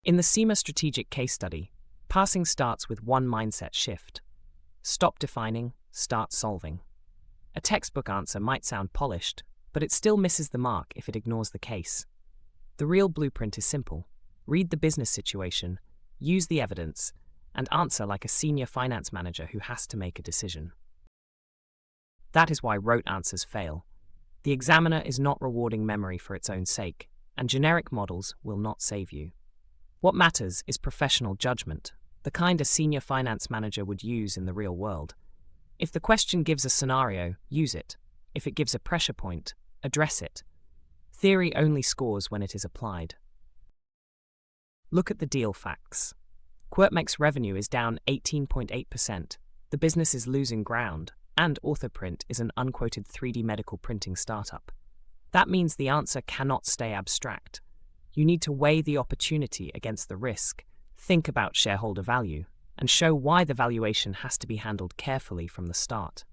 In the CIMA strategic case study, passing starts with one mindset shift. Stop defining, start solving. A textbook answer might sound polished, but it still misses the mark if it ignores the case. The real blueprint is simple. Read the business situation, use the evidence, and answer like a senior finance manager who has to make a decision. That is why rote answers fail. The examiner is not rewarding memory for its own sake, and generic models will not save you. What matters is professional judgment, the kind a senior finance manager would use in the real world. If the question gives a scenario, use it. If it gives a pressure point, address it. Theory only scores when it is applied. Look at the deal facts. QuirtMech's revenue is down 18.8%, the business is losing ground, and Orthoprint is an unquoted 3D medical printing startup. That means the answer cannot stay abstract. You need to weigh the opportunity against the risk, think about shareholder value, and show why the valuation has to be handled carefully from the start.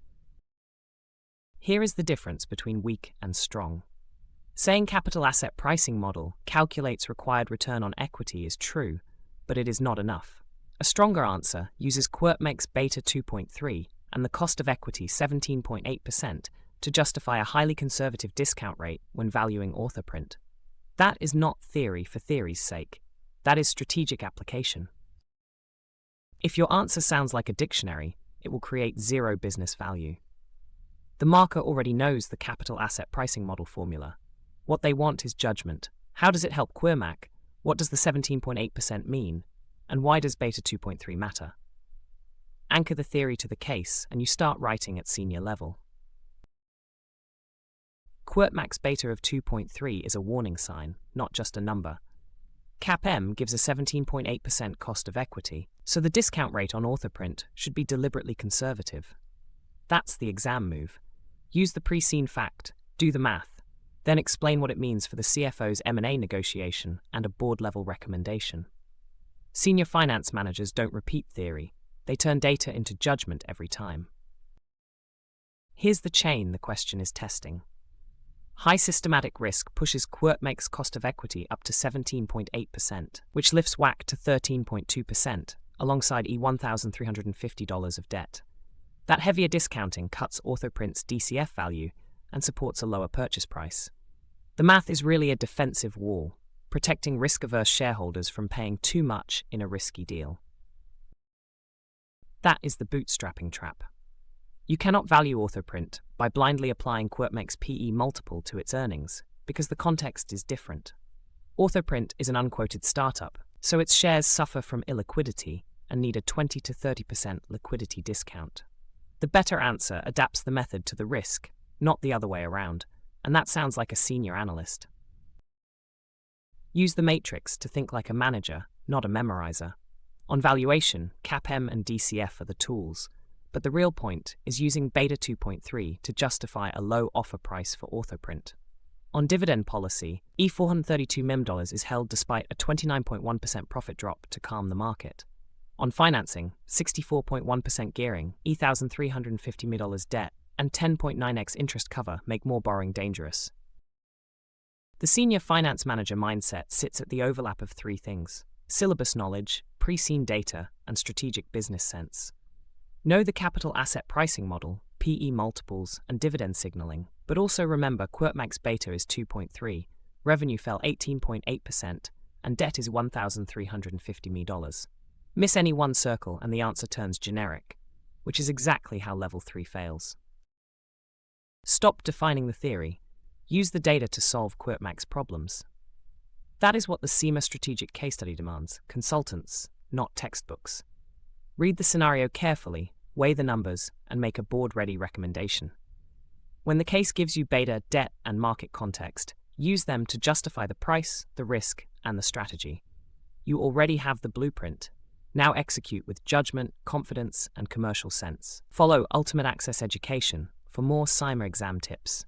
Here is the difference between weak and strong. Saying capital asset pricing model calculates required return on equity is true, but it is not enough. A stronger answer uses QuirtMech's beta 2.3 and the cost of equity 17.8% to justify a highly conservative discount rate when valuing Orthoprint. That is not theory for theory's sake. That is strategic application. If your answer sounds like a dictionary, it will create zero business value. The marker already knows the capital asset pricing model formula. What they want is judgment. How does it help QuirtMech? What does the 17.8% mean? And why does beta 2.3 matter? Anchor the theory to the case, and you start writing at senior level. QuirtMech's beta of 2.3 is a warning sign, not just a number. CAPM gives a 17.8% cost of equity, so the discount rate on Orthoprint should be deliberately conservative. That's the exam move. Use the pre-seen fact, do the math, then explain what it means for the CFO's M&A negotiation and a board-level recommendation. Senior finance managers don't repeat theory. They turn data into judgment every time. Here's the chain the question is testing. High systematic risk pushes QuirtMech's cost of equity up to 17.8%, which lifts WACC to 13.2%, alongside $1,350 of debt. That heavier discounting cuts Orthoprint's DCF value and supports a lower purchase price. The math is really a defensive wall, protecting risk-averse shareholders from paying too much in a risky deal. That is the bootstrapping trap. You cannot value Orthoprint by blindly applying QuirtMech's PE multiple to its earnings, because the context is different. Orthoprint is an unquoted startup, so its shares suffer from illiquidity and need a 20 to 30% liquidity discount. The better answer adapts the method to the risk, not the other way around, and that sounds like a senior analyst. Use the matrix to think like a manager, not a memorizer. On valuation, CAPM and DCF are the tools, but the real point is using beta 2.3 to justify a low offer price for Orthoprint. On dividend policy, E432 million is held despite a 29.1% profit drop to calm the market. On financing, 64.1% gearing, $1,350 million debt, and 10.9x interest cover make more borrowing dangerous. The senior finance manager mindset sits at the overlap of three things: syllabus knowledge, pre-seen data, and strategic business sense. Know the capital asset pricing model, PE multiples, and dividend signaling, but also remember QuirtMech's beta is 2.3, revenue fell 18.8%, and debt is $1,350 million. Miss any one circle and the answer turns generic, which is exactly how level 3 fails. Stop defining the theory. Use the data to solve QuirtMech's problems. That is what the CIMA strategic case study demands: consultants, not textbooks. Read the scenario carefully, weigh the numbers, and make a board-ready recommendation. When the case gives you beta, debt, and market context, use them to justify the price, the risk, and the strategy. You already have the blueprint. Now execute with judgment, confidence, and commercial sense. Follow Ultimate Access Education for more CIMA exam tips.